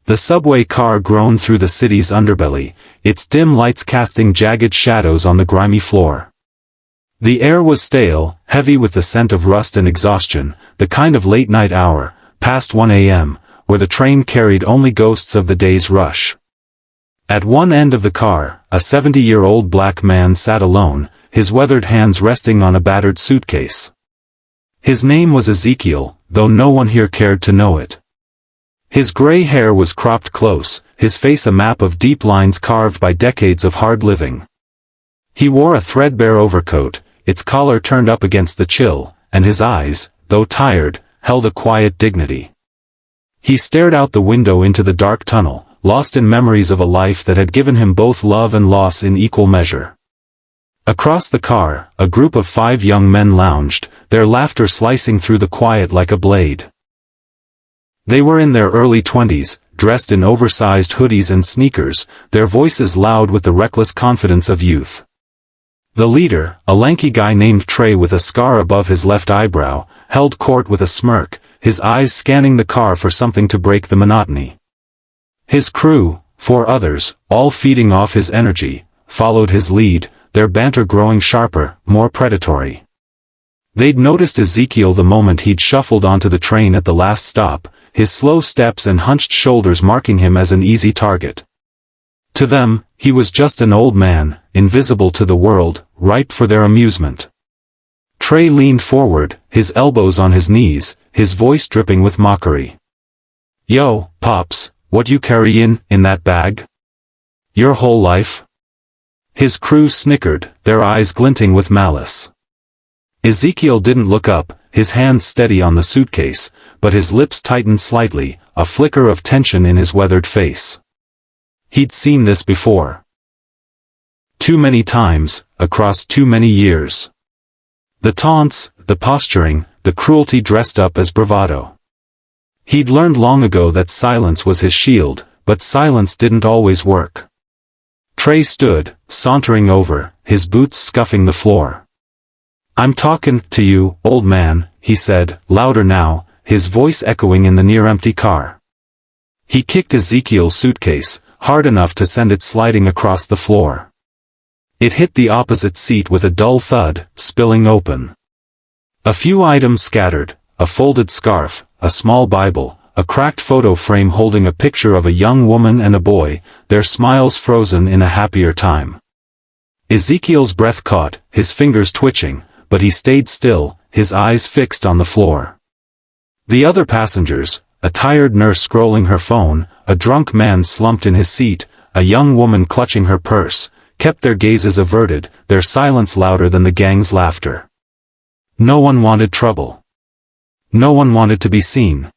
The subway car groaned through the city's underbelly, its dim lights casting jagged shadows on the grimy floor. The air was stale, heavy with the scent of rust and exhaustion, the kind of late-night hour, past 1 a.m., where the train carried only ghosts of the day's rush. At one end of the car, a 70-year-old black man sat alone, his weathered hands resting on a battered suitcase. His name was Ezekiel, though no one here cared to know it. His gray hair was cropped close, his face a map of deep lines carved by decades of hard living. He wore a threadbare overcoat, its collar turned up against the chill, and his eyes, though tired, held a quiet dignity. He stared out the window into the dark tunnel, lost in memories of a life that had given him both love and loss in equal measure. Across the car, a group of 5 young men lounged, their laughter slicing through the quiet like a blade. They were in their early 20s, dressed in oversized hoodies and sneakers, their voices loud with the reckless confidence of youth. The leader, a lanky guy named Trey with a scar above his left eyebrow, held court with a smirk, his eyes scanning the car for something to break the monotony. His crew, 4 others, all feeding off his energy, followed his lead, their banter growing sharper, more predatory. They'd noticed Ezekiel the moment he'd shuffled onto the train at the last stop, his slow steps and hunched shoulders marking him as an easy target. To them, he was just an old man, invisible to the world, ripe for their amusement. Trey leaned forward, his elbows on his knees, his voice dripping with mockery. "Yo, Pops, what you carry in that bag? Your whole life?" His crew snickered, their eyes glinting with malice. Ezekiel didn't look up, his hands steady on the suitcase, but his lips tightened slightly, a flicker of tension in his weathered face. He'd seen this before. Too many times, across too many years. The taunts, the posturing, the cruelty dressed up as bravado. He'd learned long ago that silence was his shield, but silence didn't always work. Trey stood, sauntering over, his boots scuffing the floor. "I'm talking to you, old man," he said, louder now, his voice echoing in the near-empty car. He kicked Ezekiel's suitcase, hard enough to send it sliding across the floor. It hit the opposite seat with a dull thud, spilling open. A few items scattered, a folded scarf, a small Bible, a cracked photo frame holding a picture of a young woman and a boy, their smiles frozen in a happier time. Ezekiel's breath caught, his fingers twitching, but he stayed still, his eyes fixed on the floor. The other passengers, a tired nurse scrolling her phone, a drunk man slumped in his seat, a young woman clutching her purse, kept their gazes averted, their silence louder than the gang's laughter. No one wanted trouble. No one wanted to be seen.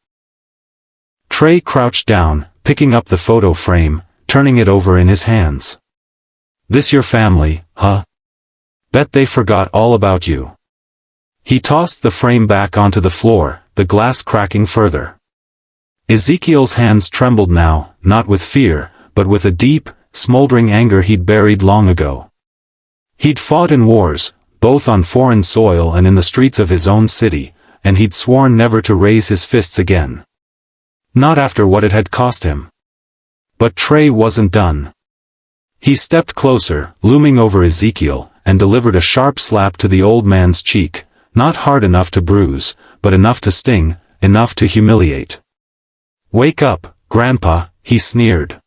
Trey crouched down, picking up the photo frame, turning it over in his hands. "This your family, huh? Bet they forgot all about you." He tossed the frame back onto the floor, the glass cracking further. Ezekiel's hands trembled now, not with fear, but with a deep, smoldering anger he'd buried long ago. He'd fought in wars, both on foreign soil and in the streets of his own city, and he'd sworn never to raise his fists again. Not after what it had cost him. But Trey wasn't done. He stepped closer, looming over Ezekiel, and delivered a sharp slap to the old man's cheek, not hard enough to bruise, but enough to sting, enough to humiliate. "Wake up, Grandpa," he sneered.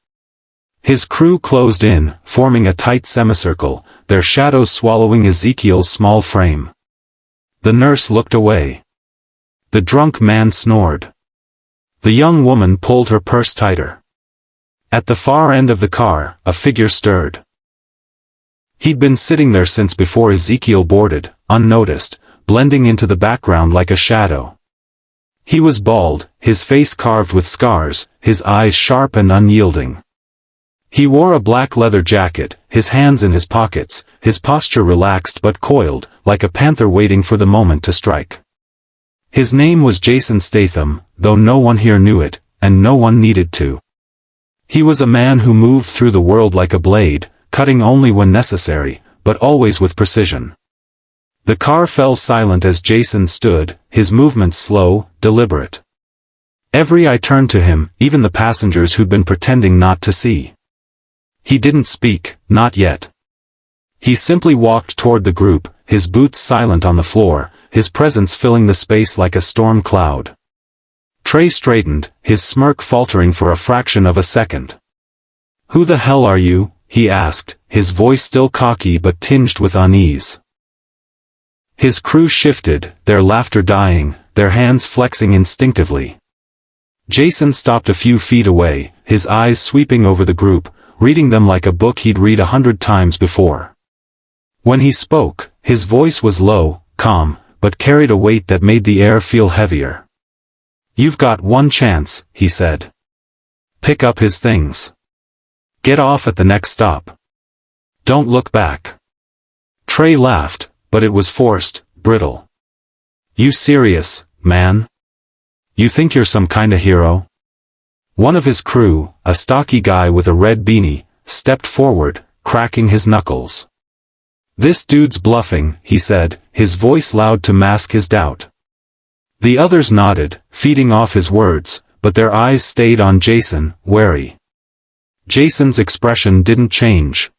His crew closed in, forming a tight semicircle, their shadows swallowing Ezekiel's small frame. The nurse looked away. The drunk man snored. The young woman pulled her purse tighter. At the far end of the car, a figure stirred. He'd been sitting there since before Ezekiel boarded, unnoticed, blending into the background like a shadow. He was bald, his face carved with scars, his eyes sharp and unyielding. He wore a black leather jacket, his hands in his pockets, his posture relaxed but coiled, like a panther waiting for the moment to strike. His name was Jason Statham, though no one here knew it, and no one needed to. He was a man who moved through the world like a blade, cutting only when necessary, but always with precision. The car fell silent as Jason stood, his movements slow, deliberate. Every eye turned to him, even the passengers who'd been pretending not to see. He didn't speak, not yet. He simply walked toward the group, his boots silent on the floor, his presence filling the space like a storm cloud. Trey straightened, his smirk faltering for a fraction of a second. "Who the hell are you?" he asked, his voice still cocky but tinged with unease. His crew shifted, their laughter dying, their hands flexing instinctively. Jason stopped a few feet away, his eyes sweeping over the group, reading them like a book he'd read 100 times before. When he spoke, his voice was low, calm, but carried a weight that made the air feel heavier. "You've got one chance," he said. "Pick up his things. Get off at the next stop. Don't look back." Trey laughed, but it was forced, brittle. "You serious, man? You think you're some kinda hero?" One of his crew, a stocky guy with a red beanie, stepped forward, cracking his knuckles. "This dude's bluffing," he said, his voice loud to mask his doubt. The others nodded, feeding off his words, but their eyes stayed on Jason, wary. Jason's expression didn't change.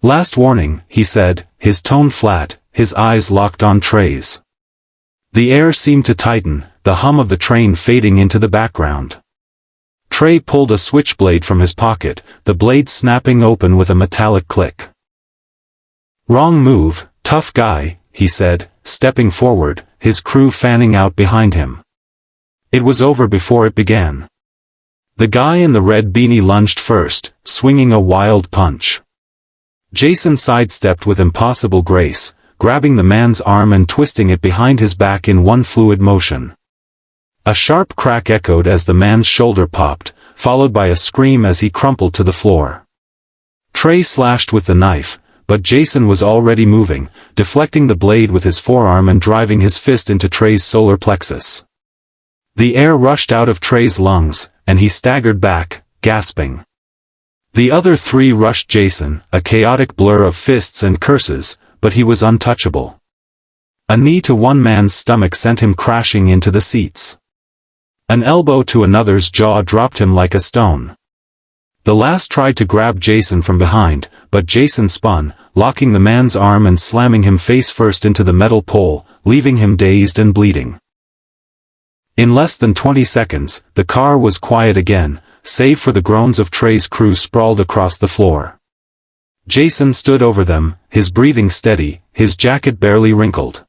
"Last warning," he said, his tone flat, his eyes locked on Trey's. The air seemed to tighten, the hum of the train fading into the background. Trey pulled a switchblade from his pocket, the blade snapping open with a metallic click. "Wrong move, tough guy," he said, stepping forward, his crew fanning out behind him. It was over before it began. The guy in the red beanie lunged first, swinging a wild punch. Jason sidestepped with impossible grace, grabbing the man's arm and twisting it behind his back in one fluid motion. A sharp crack echoed as the man's shoulder popped, followed by a scream as he crumpled to the floor. Trey slashed with the knife, but Jason was already moving, deflecting the blade with his forearm and driving his fist into Trey's solar plexus. The air rushed out of Trey's lungs, and he staggered back, gasping. The other three rushed Jason, a chaotic blur of fists and curses, but he was untouchable. A knee to one man's stomach sent him crashing into the seats. An elbow to another's jaw dropped him like a stone. The last tried to grab Jason from behind, but Jason spun, locking the man's arm and slamming him face first into the metal pole, leaving him dazed and bleeding. In less than 20 seconds, the car was quiet again, save for the groans of Trey's crew sprawled across the floor. Jason stood over them, his breathing steady, his jacket barely wrinkled.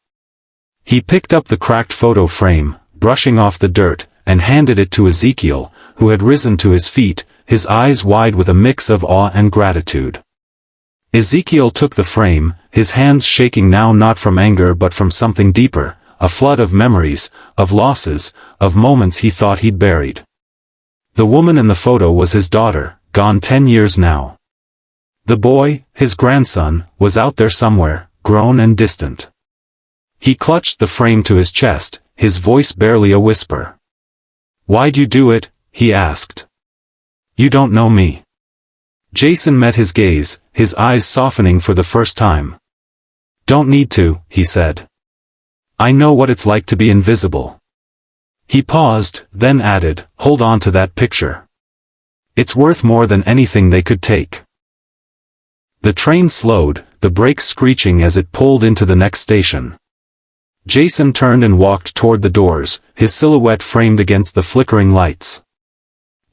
He picked up the cracked photo frame, brushing off the dirt, and handed it to Ezekiel, who had risen to his feet, his eyes wide with a mix of awe and gratitude. Ezekiel took the frame, his hands shaking now not from anger but from something deeper, a flood of memories, of losses, of moments he thought he'd buried. The woman in the photo was his daughter, gone 10 years now. The boy, his grandson, was out there somewhere, grown and distant. He clutched the frame to his chest, his voice barely a whisper. "Why'd you do it?" he asked. "You don't know me." Jason met his gaze, his eyes softening for the first time. "Don't need to," he said. "I know what it's like to be invisible." He paused, then added, "Hold on to that picture. It's worth more than anything they could take." The train slowed, the brakes screeching as it pulled into the next station. Jason turned and walked toward the doors, his silhouette framed against the flickering lights.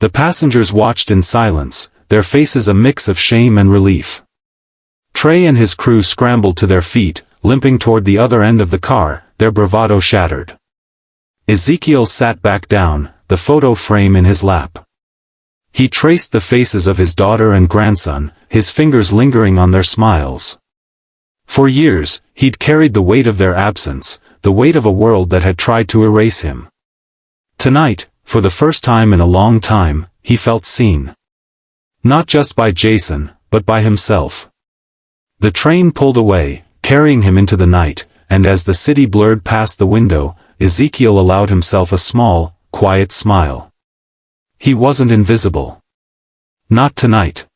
The passengers watched in silence, their faces a mix of shame and relief. Trey and his crew scrambled to their feet, limping toward the other end of the car, their bravado shattered. Ezekiel sat back down, the photo frame in his lap. He traced the faces of his daughter and grandson, his fingers lingering on their smiles. For years, he'd carried the weight of their absence, the weight of a world that had tried to erase him. Tonight, for the first time in a long time, he felt seen. Not just by Jason, but by himself. The train pulled away, carrying him into the night, and as the city blurred past the window, Ezekiel allowed himself a small, quiet smile. He wasn't invisible. Not tonight.